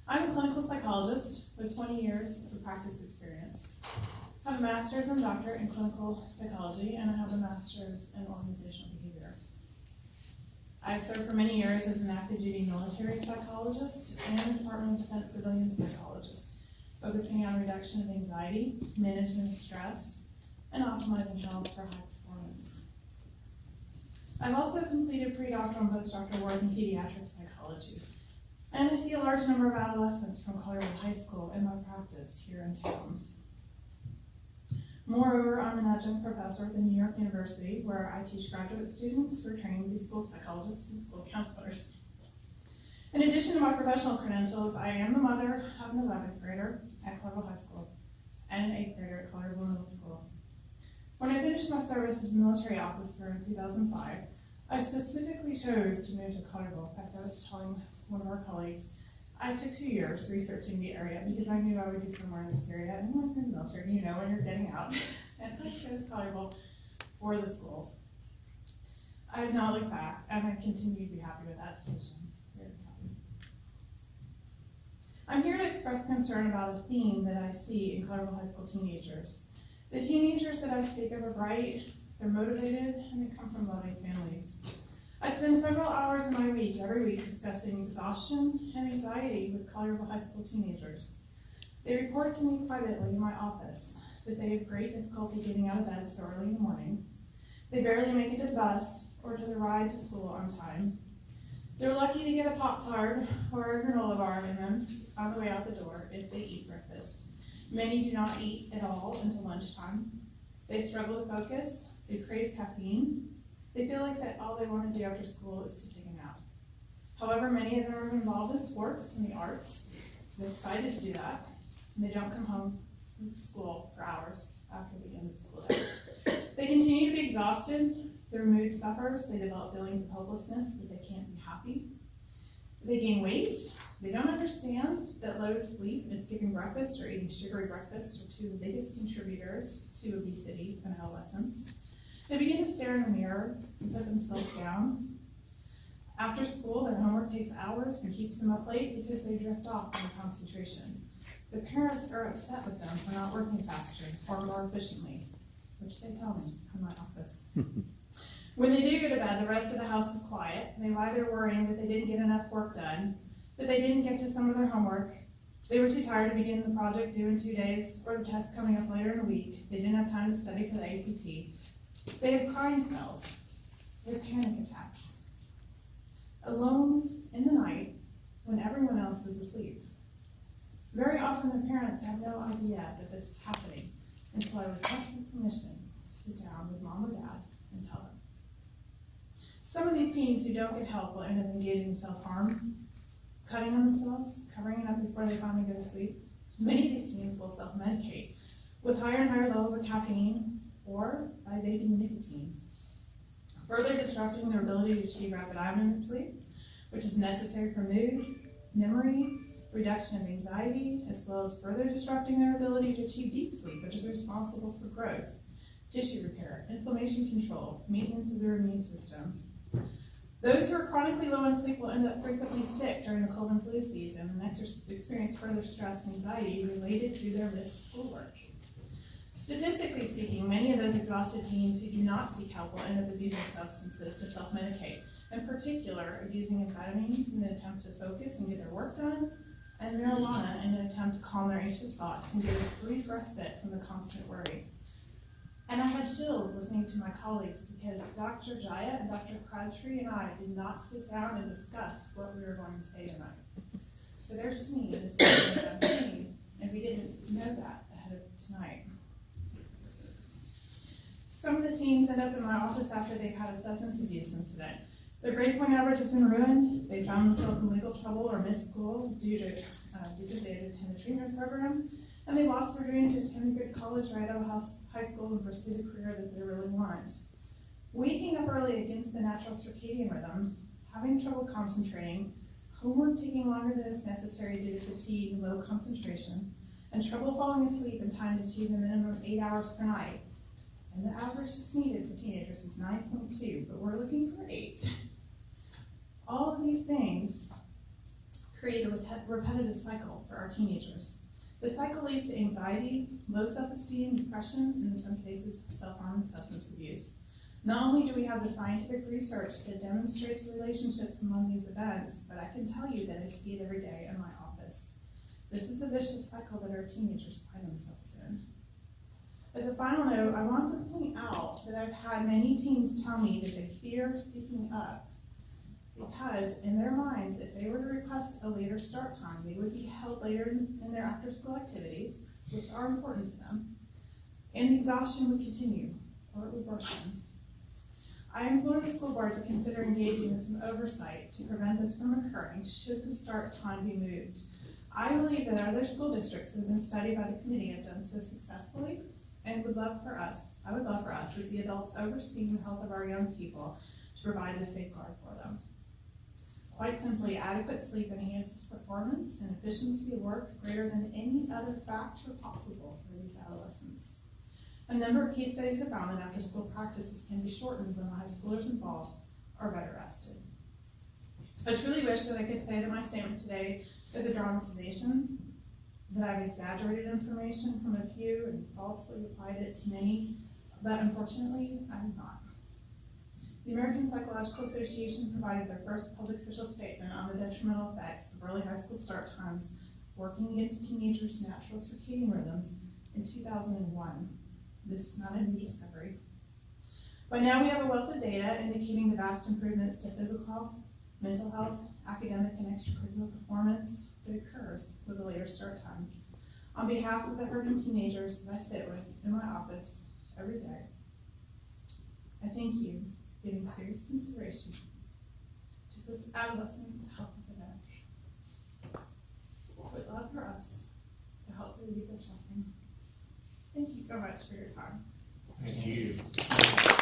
I'm a clinical psychologist with 20 years of practice experience. I have a master's and doctorate in clinical psychology, and I have a master's in organizational behavior. I've served for many years as an active duty military psychologist and Department of Defense civilian psychologist, focusing on reduction of anxiety, management of stress, and optimizing health for high performance. I've also completed pre-doctoral and postdoctoral work in pediatric psychology, and I see a large number of adolescents from Collierville High School in my practice here in town. Moreover, I'm an adjunct professor at the New York University, where I teach graduate students who are training to be school psychologists and school counselors. In addition to my professional credentials, I am the mother of an 11th grader at Collierville High School and an 8th grader at Collierville Middle School. When I finished my service as a military officer in 2005, I specifically chose to move to Collierville. In fact, I was telling one of our colleagues, I took 2 years researching the area because I knew I would be somewhere in this area. And when you're in the military, you know when you're getting out. And I chose Collierville for the schools. I have not looked back, and I continue to be happy with that decision. Very happy. I'm here to express concern about a theme that I see in Collierville High School teenagers. The teenagers that I speak of are bright, they're motivated, and they come from loving families. I spend several hours in my week, every week, discussing exhaustion and anxiety with Collierville High School teenagers. They report to me privately in my office that they have great difficulty getting out of bed so early in the morning. They barely make it to the bus or to the ride to school on time. They're lucky to get a Pop-Tart or a granola bar in them on the way out the door if they eat breakfast. Many do not eat at all until lunchtime. They struggle to focus. They crave caffeine. They feel like that all they want to do after school is to take a nap. However, many of them are involved in sports and the arts. They're excited to do that, and they don't come home from school for hours after the end of the school day. They continue to be exhausted. Their mood suffers. They develop feelings of hopelessness, that they can't be happy. They gain weight. They don't understand that low sleep and skipping breakfast or eating sugary breakfast are two of the biggest contributors to obesity in adolescents. They begin to stare in the mirror and put themselves down. After school, their homework takes hours and keeps them up late because they drift off from concentration. The parents are upset with them for not working faster or more efficiently, which they tell me in my office. When they do go to bed, the rest of the house is quiet, and they lie there worrying that they didn't get enough work done, that they didn't get to some of their homework, they were too tired to begin the project due in 2 days, or the test coming up later in the week, they didn't have time to study for the ACT. They have crying spells. They have panic attacks. Alone in the night when everyone else is asleep. Very often their parents have no idea that this is happening until I request their permission to sit down with mom or dad and tell them. Some of these teens who don't get help will end up engaging in self-harm, cutting on themselves, covering it up before they finally go to sleep. Many of these teens will self-medicate with higher and higher levels of caffeine or by vaping nicotine, further disrupting their ability to achieve rapid eye movement sleep, which is necessary for mood, memory, reduction of anxiety, as well as further disrupting their ability to achieve deep sleep, which is responsible for growth, tissue repair, inflammation control, maintenance of their immune system. Those who are chronically low in sleep will end up frequently sick during the cold and flu season and experience further stress and anxiety related to their missed schoolwork. Statistically speaking, many of those exhausted teens who do not seek help will end up abusing substances to self-medicate, in particular abusing amphetamines in an attempt to focus and get their work done, and marijuana in an attempt to calm their anxious thoughts and get a brief respite from the constant worry. And I had chills listening to my colleagues because Dr. Jaya and Dr. Crabtree and I did not sit down and discuss what we were going to say tonight. So they're seeing the same thing I'm seeing, and we didn't know that ahead of tonight. Some of the teens end up in my office after they've had a substance abuse incident. Their grade point average has been ruined. They found themselves in legal trouble or missed school because they had attended a treatment program, and they lost their dream to attend a good college right out of high school and pursue the career that they really want. Waking up early against the natural circadian rhythm, having trouble concentrating, homework taking longer than is necessary due to fatigue and low concentration, and trouble falling asleep in time to achieve a minimum of 8 hours per night. And the average that's needed for teenagers is 9.2, but we're looking for 8. All of these things create a repetitive cycle for our teenagers. The cycle leads to anxiety, low self-esteem, depression, and in some cases, self-harm and substance abuse. Not only do we have the scientific research that demonstrates relationships among these events, but I can tell you that I see it every day in my office. This is a vicious cycle that our teenagers find themselves in. As a final note, I want to point out that I've had many teens tell me that they fear speaking up because in their minds, if they were to request a later start time, they would be held later in their after-school activities, which are important to them, and the exhaustion would continue, or it would worsen. I implore the school board to consider engaging in some oversight to prevent this from occurring should the start time be moved. I believe that other school districts that have been studied by the committee have done so successfully, and I would love for us, as the adults overseeing the health of our young people, to provide this safeguard for them. Quite simply, adequate sleep enhances performance and efficiency of work greater than any other factor possible for these adolescents. A number of case studies have found that after-school practices can be shortened when the high schoolers involved are better rested. I truly wish that I could say that my statement today is a dramatization, that I've exaggerated information from a few and falsely applied it to many, but unfortunately, I'm not. The American Psychological Association provided their first public official statement on the detrimental effects of early high school start times working against teenagers' natural circadian rhythms in 2001. This is not a new discovery. By now we have a wealth of data indicating the vast improvements to physical health, mental health, academic and extracurricular performance that occurs with a later start time. On behalf of the hurting teenagers that I sit with in my office every day, I thank you for giving serious consideration to this adolescent health epidemic. I would love for us to help relieve their suffering. Thank you so much for your time. Thank you.